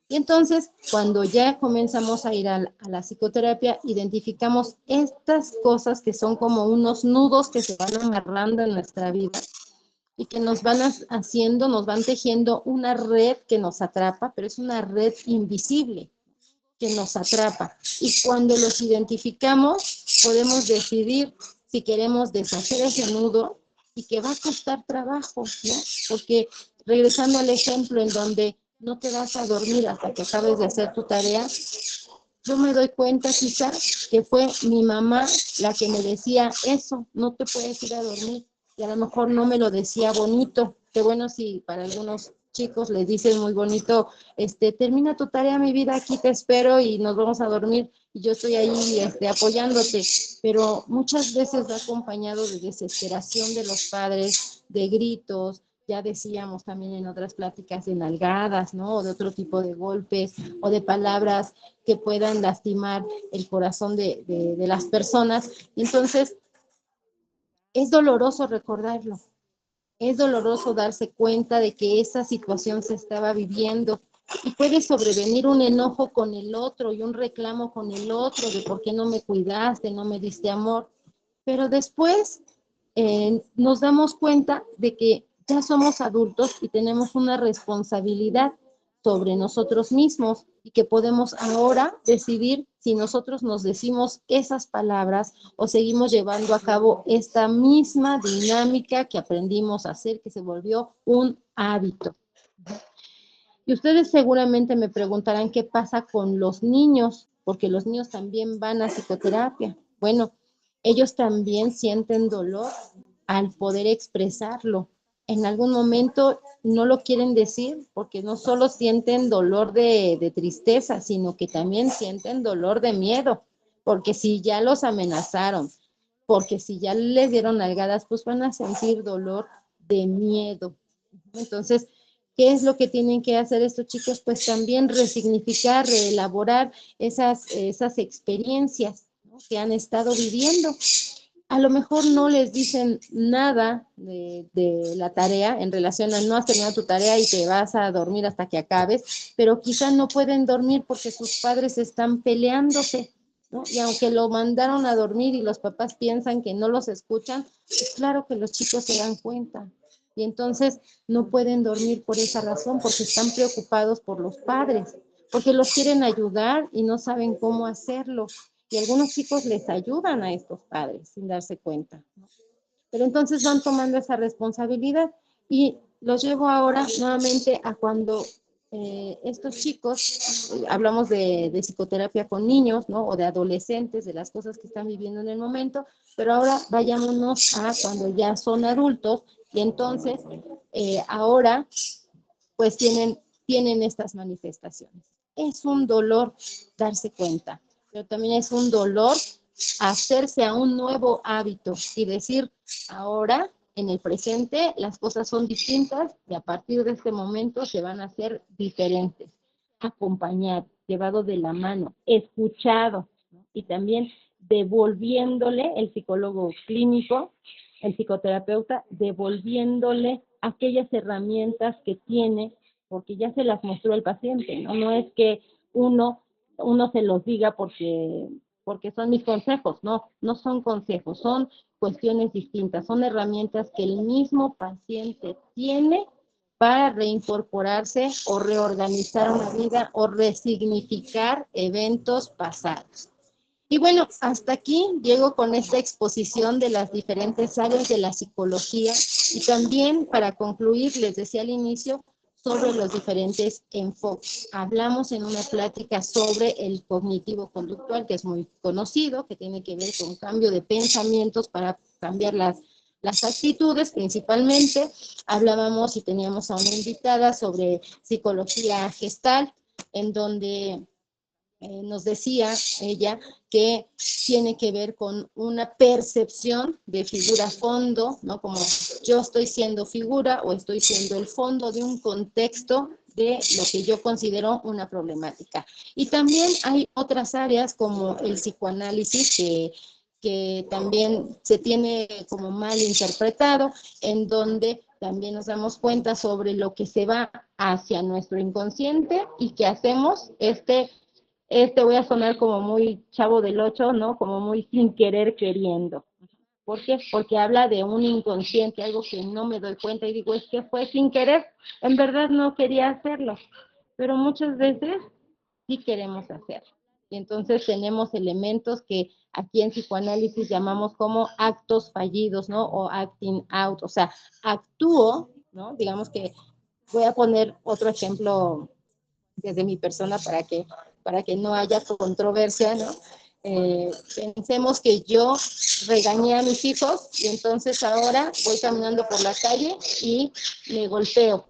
Y entonces, cuando ya comenzamos a ir a la psicoterapia, identificamos estas cosas que son como unos nudos que se van amarrando en nuestra vida y que nos van haciendo, nos van tejiendo una red que nos atrapa, pero es una red invisible que nos atrapa. Y cuando los identificamos, podemos decidir si queremos deshacer ese nudo, y que va a costar trabajo, ¿no? Porque regresando al ejemplo en donde no te vas a dormir hasta que acabes de hacer tu tarea, yo me doy cuenta quizás que fue mi mamá la que me decía eso, no te puedes ir a dormir, y a lo mejor no me lo decía bonito. Qué bueno si para algunos chicos les dicen muy bonito, termina tu tarea, mi vida, aquí te espero y nos vamos a dormir, y yo estoy ahí apoyándote, pero muchas veces va acompañado de desesperación de los padres, de gritos, ya decíamos también en otras pláticas, de nalgadas, ¿no? O de otro tipo de golpes, o de palabras que puedan lastimar el corazón de las personas. Entonces, es doloroso recordarlo, es doloroso darse cuenta de que esa situación se estaba viviendo, y puede sobrevenir un enojo con el otro y un reclamo con el otro de por qué no me cuidaste, no me diste amor, pero después nos damos cuenta de que ya somos adultos y tenemos una responsabilidad sobre nosotros mismos, y que podemos ahora decidir si nosotros nos decimos esas palabras o seguimos llevando a cabo esta misma dinámica que aprendimos a hacer, que se volvió un hábito. Y ustedes seguramente me preguntarán qué pasa con los niños, porque los niños también van a psicoterapia. Bueno, ellos también sienten dolor al poder expresarlo. En algún momento no lo quieren decir, porque no solo sienten dolor de tristeza, sino que también sienten dolor de miedo, porque si ya los amenazaron, porque si ya les dieron nalgadas, pues van a sentir dolor de miedo. Entonces, ¿qué es lo que tienen que hacer estos chicos? Pues también resignificar, reelaborar esas experiencias, ¿no?, que han estado viviendo. A lo mejor no les dicen nada de la tarea en relación a no has terminado tu tarea y te vas a dormir hasta que acabes, pero quizá no pueden dormir porque sus padres están peleándose, ¿no? Y aunque lo mandaron a dormir y los papás piensan que no los escuchan, es claro que los chicos se dan cuenta. Y entonces no pueden dormir por esa razón, porque están preocupados por los padres, porque los quieren ayudar y no saben cómo hacerlo. Y algunos chicos les ayudan a estos padres sin darse cuenta, ¿no? Pero entonces van tomando esa responsabilidad, y los llevo ahora nuevamente a cuando estos chicos, hablamos de psicoterapia con niños, ¿no? O de adolescentes, de las cosas que están viviendo en el momento, pero ahora vayámonos a cuando ya son adultos, y entonces ahora pues tienen estas manifestaciones. Es un dolor darse cuenta, pero también es un dolor hacerse a un nuevo hábito y decir, ahora, en el presente, las cosas son distintas y a partir de este momento se van a hacer diferentes. Acompañado, llevado de la mano, escuchado, ¿no? Y también devolviéndole, el psicólogo clínico, el psicoterapeuta, devolviéndole aquellas herramientas que tiene, porque ya se las mostró el paciente, ¿no? No es que uno se los diga porque son mis consejos, no son consejos, son cuestiones distintas, son herramientas que el mismo paciente tiene para reincorporarse o reorganizar una vida o resignificar eventos pasados. Y bueno, hasta aquí llego con esta exposición de las diferentes áreas de la psicología y también para concluir, les decía al inicio, sobre los diferentes enfoques. Hablamos en una plática sobre el cognitivo-conductual, que es muy conocido, que tiene que ver con cambio de pensamientos para cambiar las actitudes principalmente. Hablábamos y teníamos a una invitada sobre psicología gestal, en donde nos decía ella que tiene que ver con una percepción de figura-fondo, ¿no? Como yo estoy siendo figura o estoy siendo el fondo de un contexto de lo que yo considero una problemática. Y también hay otras áreas como el psicoanálisis que también se tiene como mal interpretado, en donde también nos damos cuenta sobre lo que se va hacia nuestro inconsciente y que hacemos voy a sonar como muy chavo del 8, ¿no? Como muy sin querer queriendo. ¿Por qué? Porque habla de un inconsciente, algo que no me doy cuenta y digo, es que fue sin querer, en verdad no quería hacerlo, pero muchas veces sí queremos hacerlo. Y entonces tenemos elementos que aquí en psicoanálisis llamamos como actos fallidos, ¿no? O acting out, o sea, actúo, ¿no? Digamos que voy a poner otro ejemplo desde mi persona para que no haya controversia, ¿no? Pensemos que yo regañé a mis hijos y entonces ahora voy caminando por la calle y me golpeo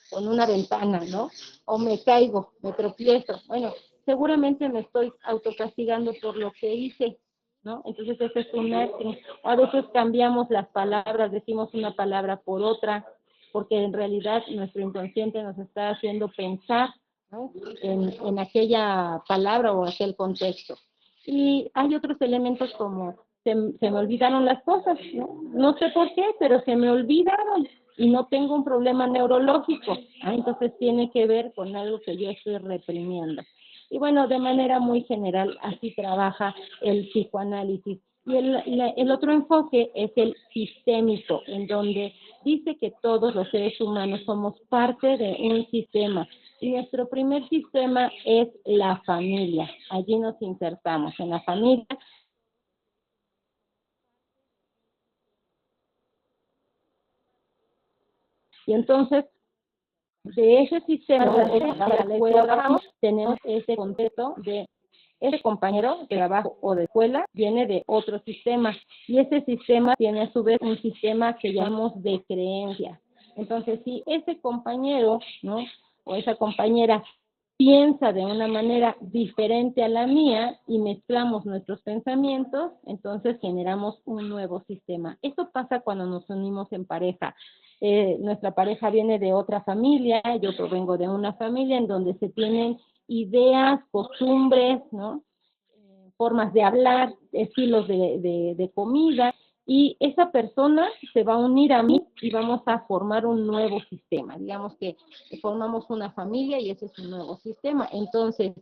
con una ventana, ¿no? O me caigo, me tropiezo. Bueno, seguramente me estoy autocastigando por lo que hice, ¿no? Entonces ese es un acting. A veces cambiamos las palabras, decimos una palabra por otra, porque en realidad nuestro inconsciente nos está haciendo pensar, ¿no? en aquella palabra o aquel contexto. Y hay otros elementos como se me olvidaron las cosas, ¿no? No sé por qué, pero se me olvidaron y no tengo un problema neurológico. Entonces tiene que ver con algo que yo estoy reprimiendo. Y bueno, de manera muy general, así trabaja el psicoanálisis. Y el otro enfoque es el sistémico, en donde dice que todos los seres humanos somos parte de un sistema. Y nuestro primer sistema es la familia. Allí nos insertamos en la familia. Y entonces, de ese sistema, tenemos ese concepto de ese compañero de trabajo o de escuela viene de otro sistema. Y ese sistema tiene a su vez un sistema que llamamos de creencias. Entonces, si ese compañero, ¿no? O esa compañera piensa de una manera diferente a la mía y mezclamos nuestros pensamientos, entonces generamos un nuevo sistema. Esto pasa cuando nos unimos en pareja. Nuestra pareja viene de otra familia, yo provengo de una familia en donde se tienen ideas, costumbres, ¿no? Formas de hablar, estilos de comida, y esa persona se va a unir a mí y vamos a formar un nuevo sistema. Digamos que formamos una familia y ese es un nuevo sistema. Entonces,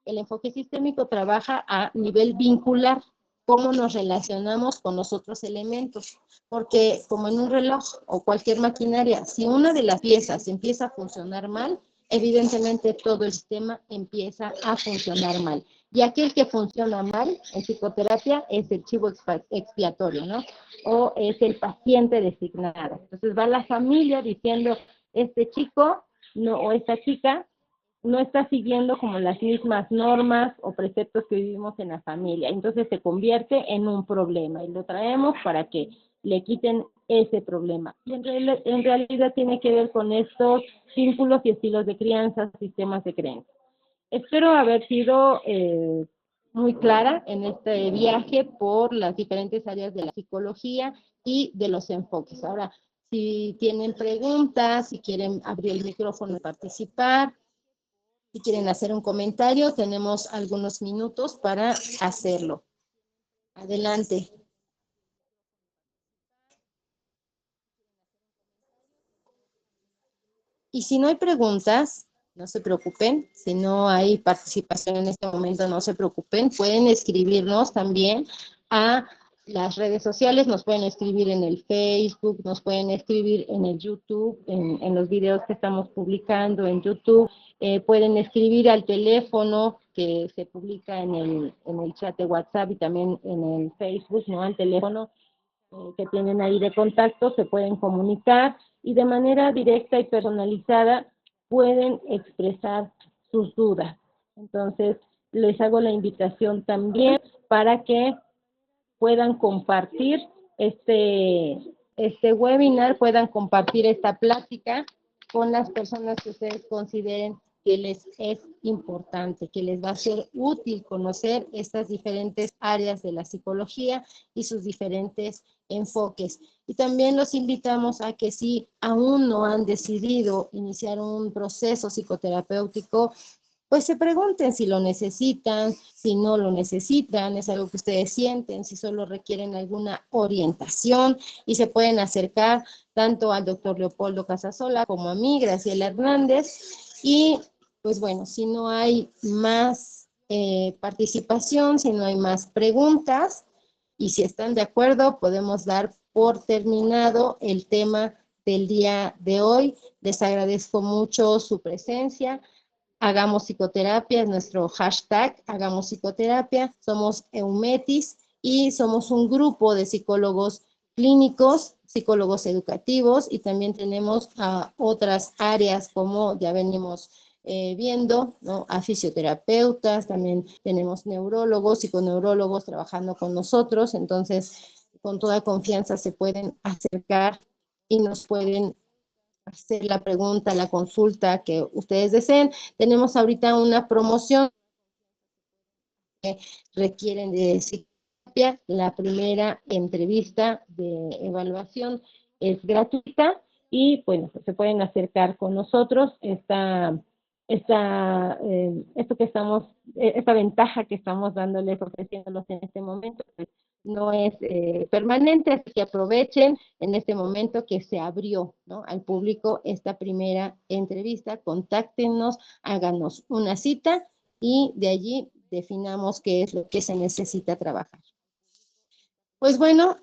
el enfoque sistémico trabaja a nivel vincular, cómo nos relacionamos con los otros elementos. Porque como en un reloj o cualquier maquinaria, si una de las piezas empieza a funcionar mal, evidentemente todo el sistema empieza a funcionar mal. Y aquel que funciona mal en psicoterapia es el chivo expiatorio, ¿no? O es el paciente designado. Entonces va la familia diciendo, este chico no, o esta chica no está siguiendo como las mismas normas o preceptos que vivimos en la familia. Entonces se convierte en un problema y lo traemos para que le quiten ese problema. Y en realidad tiene que ver con estos vínculos y estilos de crianza, sistemas de creencia. Espero haber sido muy clara en este viaje por las diferentes áreas de la psicología y de los enfoques. Ahora, si tienen preguntas, si quieren abrir el micrófono y participar, si quieren hacer un comentario, tenemos algunos minutos para hacerlo. Adelante. Y si no hay preguntas, no se preocupen. Si no hay participación en este momento, no se preocupen. Pueden escribirnos también a las redes sociales, nos pueden escribir en el Facebook, nos pueden escribir en el YouTube, en los videos que estamos publicando en YouTube. Pueden escribir al teléfono que se publica en el chat de WhatsApp y también en el Facebook, ¿no? Al teléfono que tienen ahí de contacto, se pueden comunicar y de manera directa y personalizada pueden expresar sus dudas. Entonces, les hago la invitación también para que puedan compartir este webinar, puedan compartir esta plática con las personas que ustedes consideren que les es importante, que les va a ser útil conocer estas diferentes áreas de la psicología y sus diferentes enfoques. Y también los invitamos a que si aún no han decidido iniciar un proceso psicoterapéutico, pues se pregunten si lo necesitan, si no lo necesitan, es algo que ustedes sienten, si solo requieren alguna orientación y se pueden acercar tanto al doctor Leopoldo Casasola como a mí, Graciela Hernández. Y pues bueno, si no hay más participación, si no hay más preguntas y si están de acuerdo, podemos dar por terminado el tema del día de hoy. Les agradezco mucho su presencia. Hagamos Psicoterapia, es nuestro hashtag, Hagamos Psicoterapia. Somos Eumetis y somos un grupo de psicólogos clínicos, psicólogos educativos y también tenemos otras áreas como ya venimos viendo, ¿no? A fisioterapeutas, también tenemos neurólogos, psiconeurólogos trabajando con nosotros, entonces con toda confianza se pueden acercar y nos pueden hacer la pregunta, la consulta que ustedes deseen. Tenemos ahorita una promoción que requieren de psicoterapia. La primera entrevista de evaluación es gratuita y bueno, se pueden acercar con nosotros. Esta ventaja que estamos dándoles, ofreciéndolos en este momento, pues, no es permanente, así que aprovechen en este momento que se abrió, ¿no?, al público esta primera entrevista. Contáctenos, háganos una cita y de allí definamos qué es lo que se necesita trabajar. Pues bueno,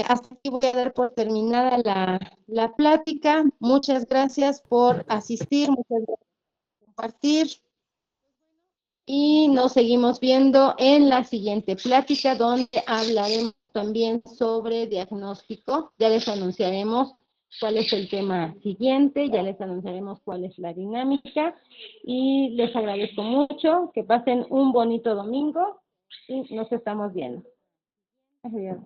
hasta aquí voy a dar por terminada la plática. Muchas gracias por asistir, muchas gracias por compartir. Y nos seguimos viendo en la siguiente plática, donde hablaremos también sobre diagnóstico. Ya les anunciaremos cuál es el tema siguiente, ya les anunciaremos cuál es la dinámica. Y les agradezco mucho, que pasen un bonito domingo y nos estamos viendo. Adiós.